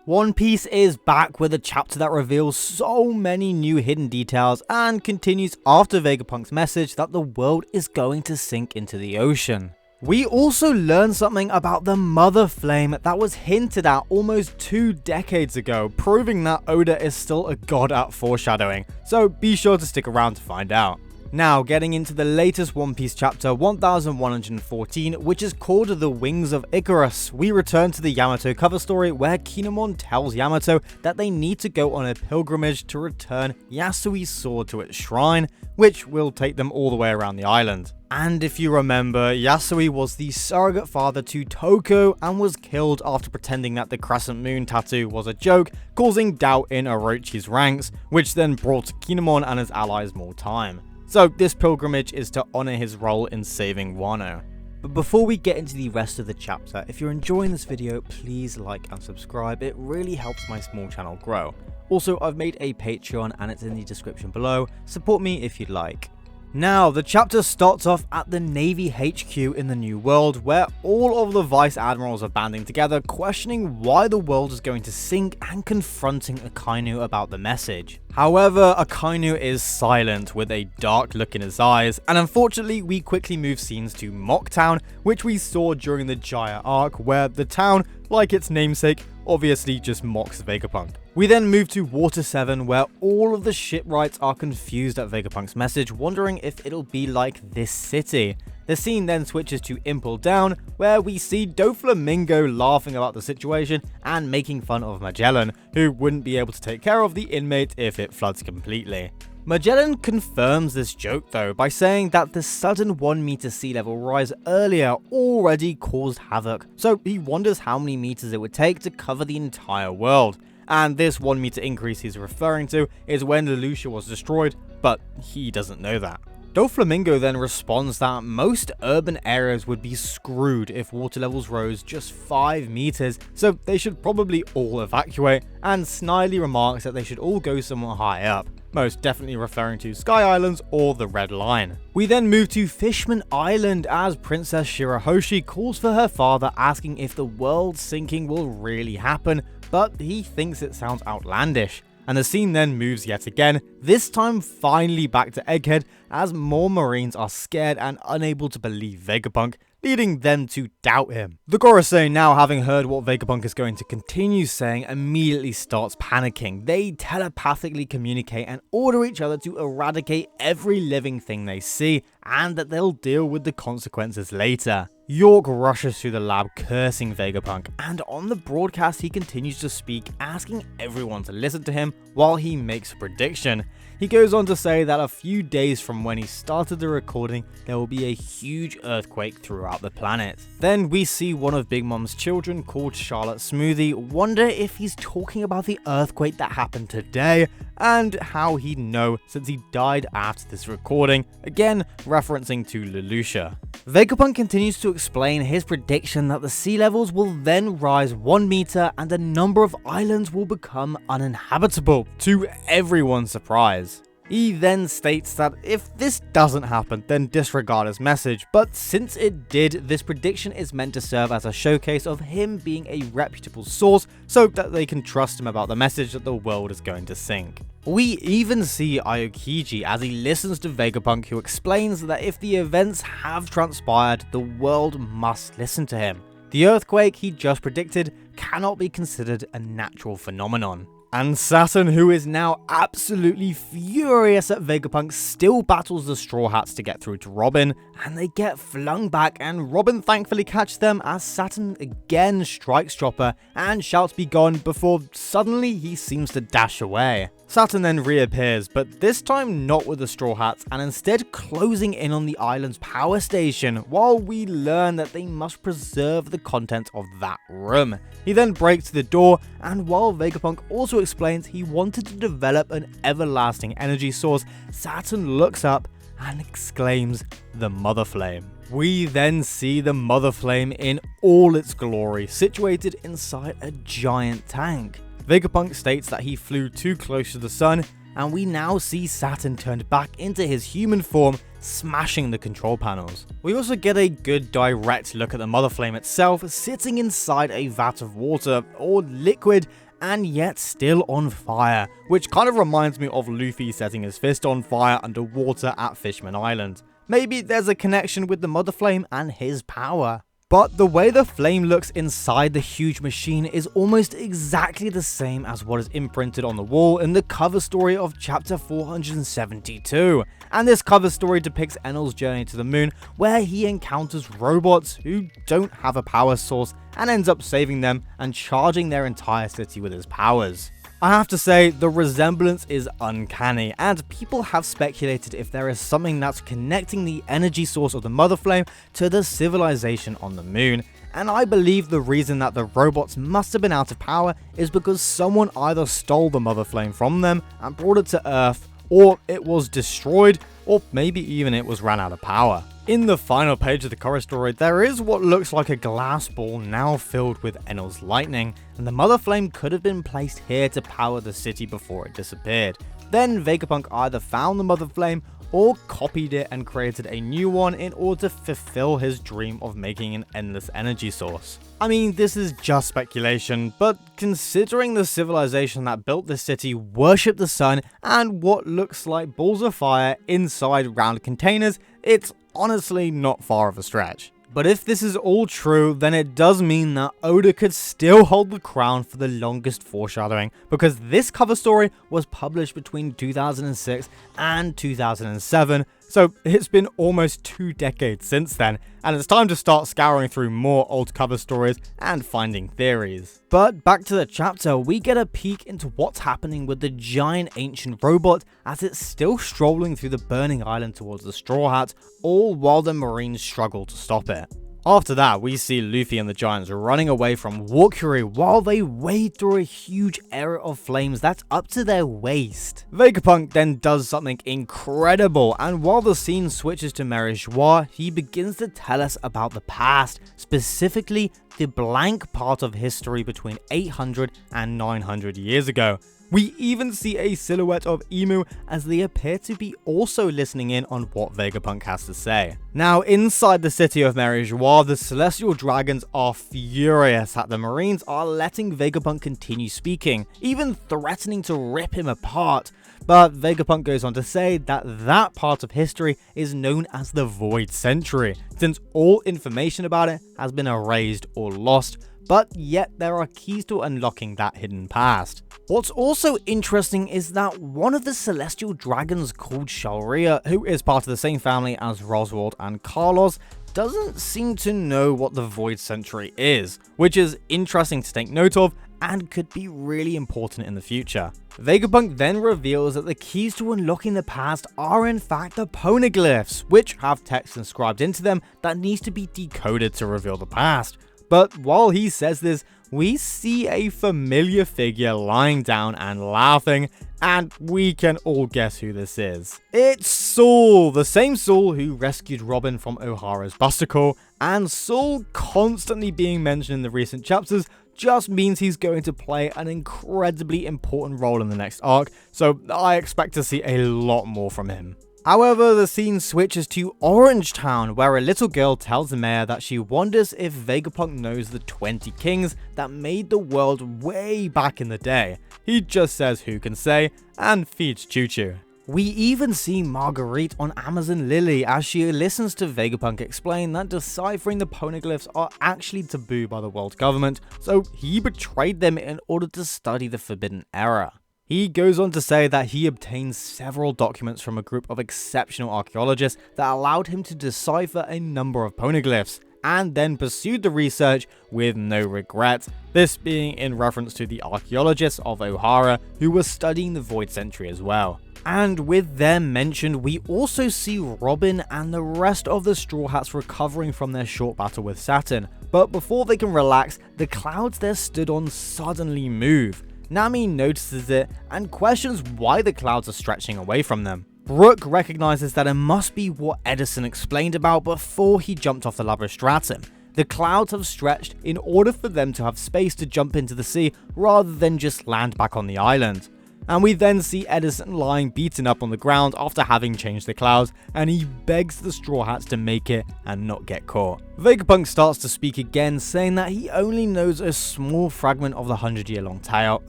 One Piece is back with a chapter that reveals so many new hidden details and continues after Vegapunk's message that the world is going to sink into the ocean. We also learn something about the Mother Flame that was hinted at almost 2 decades ago, proving that Oda is still a god at foreshadowing, so be sure to stick around to find out. Now, getting into the latest One Piece chapter 1114, which is called The Wings of Icarus, we return to the Yamato cover story where Kinemon tells Yamato that they need to go on a pilgrimage to return Yasui's sword to its shrine, which will take them all the way around the island. And if you remember, Yasui was the surrogate father to Toko and was killed after pretending that the crescent moon tattoo was a joke, causing doubt in Orochi's ranks, which then brought Kinemon and his allies more time. So this pilgrimage is to honor his role in saving Wano. But before we get into the rest of the chapter, if you're enjoying this video, please like and subscribe, it really helps my small channel grow. Also, I've made a Patreon and it's in the description below, support me if you'd like. Now, the chapter starts off at the Navy HQ in the New World, where all of the Vice Admirals are banding together, questioning why the world is going to sink and confronting Akainu about the message. However, Akainu is silent with a dark look in his eyes, and unfortunately we quickly move scenes to Mocktown, which we saw during the Jaya arc, where the town, like its namesake, obviously just mocks Vegapunk. We then move to Water 7, where all of the shipwrights are confused at Vegapunk's message, wondering if it'll be like this city. The scene then switches to Impel Down, where we see Doflamingo laughing about the situation and making fun of Magellan, who wouldn't be able to take care of the inmate if it floods completely. Magellan confirms this joke though by saying that the sudden 1 meter sea level rise earlier already caused havoc, so he wonders how many meters it would take to cover the entire world. And this 1 meter increase he's referring to is when Lelouch was destroyed, but he doesn't know that. Doflamingo then responds that most urban areas would be screwed if water levels rose just 5 meters, so they should probably all evacuate, and snidely remarks that they should all go somewhere high up, most definitely referring to Sky Islands or the Red Line. We then move to Fishman Island as Princess Shirahoshi calls for her father, asking if the world sinking will really happen, but he thinks it sounds outlandish. And the scene then moves yet again, this time finally back to Egghead, as more Marines are scared and unable to believe Vegapunk, leading them to doubt him. The Gorosei, now having heard what Vegapunk is going to continue saying, immediately starts panicking. They telepathically communicate and order each other to eradicate every living thing they see, and that they'll deal with the consequences later. York rushes through the lab cursing Vegapunk, and on the broadcast he continues to speak, asking everyone to listen to him while he makes a prediction. He goes on to say that a few days from when he started the recording, there will be a huge earthquake throughout the planet. Then we see one of Big Mom's children, called Charlotte Smoothie, wonder if he's talking about the earthquake that happened today, and how he'd know since he died after this recording, again referencing to Lelouch. Vegapunk continues to explain his prediction that the sea levels will then rise 1 meter and a number of islands will become uninhabitable, to everyone's surprise. He then states that if this doesn't happen, then disregard his message, but since it did, this prediction is meant to serve as a showcase of him being a reputable source so that they can trust him about the message that the world is going to sink. We even see Aokiji as he listens to Vegapunk, who explains that if the events have transpired, the world must listen to him. The earthquake he just predicted cannot be considered a natural phenomenon. And Saturn, who is now absolutely furious at Vegapunk, still battles the Straw Hats to get through to Robin, and they get flung back, and Robin thankfully catches them as Saturn again strikes Chopper and shouts "be gone" before suddenly he seems to dash away. Saturn then reappears, but this time not with the Straw Hats, and instead closing in on the island's power station, while we learn that they must preserve the contents of that room. He then breaks the door, and while Vegapunk also explains he wanted to develop an everlasting energy source, Saturn looks up and exclaims, "The Mother Flame." We then see the Mother Flame in all its glory, situated inside a giant tank. Vegapunk states that he flew too close to the sun, and we now see Saturn turned back into his human form, smashing the control panels. We also get a good direct look at the Mother Flame itself, sitting inside a vat of water, or liquid, and yet still on fire, which kind of reminds me of Luffy setting his fist on fire underwater at Fishman Island. Maybe there's a connection with the Mother Flame and his power. But the way the flame looks inside the huge machine is almost exactly the same as what is imprinted on the wall in the cover story of chapter 472. And this cover story depicts Enel's journey to the moon, where he encounters robots who don't have a power source and ends up saving them and charging their entire city with his powers. I have to say, the resemblance is uncanny, and people have speculated if there is something that's connecting the energy source of the Mother Flame to the civilization on the moon, and I believe the reason that the robots must have been out of power is because someone either stole the Mother Flame from them and brought it to Earth, or it was destroyed, or maybe even it was ran out of power. In the final page of the cover story, there is what looks like a glass ball now filled with Enel's lightning, and the Mother Flame could have been placed here to power the city before it disappeared. Then Vegapunk either found the Mother Flame or copied it and created a new one in order to fulfill his dream of making an endless energy source. I mean, this is just speculation, but considering the civilization that built this city worshipped the sun and what looks like balls of fire inside round containers, it's honestly not far of a stretch. But if this is all true, then it does mean that Oda could still hold the crown for the longest foreshadowing, because this cover story was published between 2006 and 2007, so it's been almost 2 decades since then, and it's time to start scouring through more old cover stories and finding theories. But back to the chapter, we get a peek into what's happening with the giant ancient robot as it's still strolling through the burning island towards the Straw Hat, all while the Marines struggle to stop it. After that, we see Luffy and the Giants running away from Walkuri while they wade through a huge area of flames that's up to their waist. Vegapunk then does something incredible, and while the scene switches to Merijois, he begins to tell us about the past, specifically the blank part of history between 800 and 900 years ago. We even see a silhouette of Emu as they appear to be also listening in on what Vegapunk has to say. Now, inside the city of Merijois, the Celestial Dragons are furious that the Marines are letting Vegapunk continue speaking, even threatening to rip him apart. But Vegapunk goes on to say that that part of history is known as the Void Century, since all information about it has been erased or lost, but yet there are keys to unlocking that hidden past. What's also interesting is that one of the Celestial Dragons called Shalria, who is part of the same family as Roswald and Carlos, doesn't seem to know what the Void Century is, which is interesting to take note of and could be really important in the future. Vegapunk then reveals that the keys to unlocking the past are in fact the poneglyphs, which have text inscribed into them that needs to be decoded to reveal the past. But while he says this, we see a familiar figure lying down and laughing, and we can all guess who this is. It's Saul, the same Saul who rescued Robin from O'Hara's Busticle, and Saul constantly being mentioned in the recent chapters just means he's going to play an incredibly important role in the next arc, so I expect to see a lot more from him. However, the scene switches to Orange Town, where a little girl tells the mayor that she wonders if Vegapunk knows the 20 kings that made the world way back in the day. He just says who can say, and feeds Choo Choo. We even see Marguerite on Amazon Lily as she listens to Vegapunk explain that deciphering the poneglyphs are actually taboo by the world government, so he betrayed them in order to study the Forbidden Era. He goes on to say that he obtained several documents from a group of exceptional archaeologists that allowed him to decipher a number of poneglyphs, and then pursued the research with no regrets, this being in reference to the archaeologists of O'Hara who were studying the Void Century as well. And with them mentioned, we also see Robin and the rest of the Straw Hats recovering from their short battle with Saturn, but before they can relax, the clouds they're stood on suddenly move. Nami notices it and questions why the clouds are stretching away from them. Brook recognizes that it must be what Edison explained about before he jumped off the Labrastratum. The clouds have stretched in order for them to have space to jump into the sea rather than just land back on the island. And we then see Edison lying beaten up on the ground after having changed the clouds, and he begs the Straw Hats to make it and not get caught. Vegapunk starts to speak again, saying that he only knows a small fragment of the 100-year-long tale,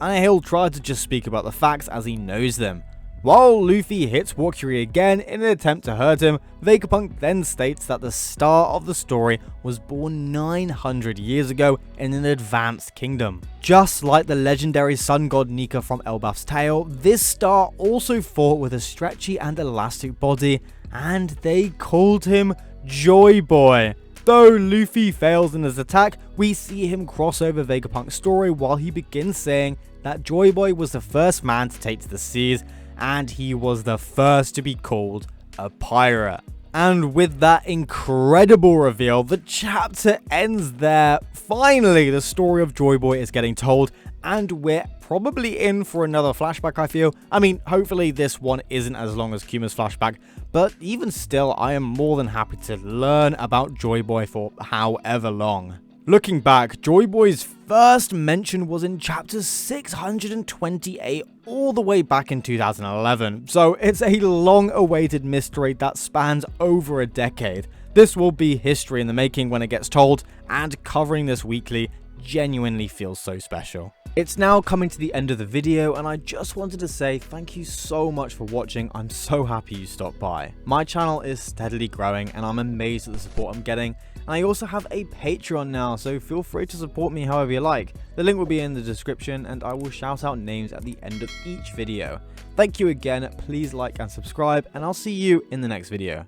and he'll try to just speak about the facts as he knows them. While Luffy hits Walkyrie again in an attempt to hurt him, Vegapunk then states that the star of the story was born 900 years ago in an advanced kingdom. Just like the legendary sun god Nika from Elbaf's tale, this star also fought with a stretchy and elastic body, and they called him Joy Boy. Though Luffy fails in his attack, we see him cross over Vegapunk's story while he begins saying that Joy Boy was the first man to take to the seas, and he was the first to be called a pirate. And with that incredible reveal, the chapter ends there. Finally, the story of Joy Boy is getting told, and we're probably in for another flashback, I feel. I mean, hopefully this one isn't as long as Kuma's flashback, but even still, I am more than happy to learn about Joy Boy for however long. Looking back, Joy Boy's first mention was in chapter 628 all the way back in 2011, so it's a long-awaited mystery that spans over a decade. This will be history in the making when it gets told, and covering this weekly genuinely feels so special. It's now coming to the end of the video, and I just wanted to say thank you so much for watching. I'm so happy you stopped by. My channel is steadily growing, and I'm amazed at the support I'm getting. And I also have a Patreon now, so feel free to support me however you like. The link will be in the description, and I will shout out names at the end of each video. Thank you again, please like and subscribe, and I'll see you in the next video.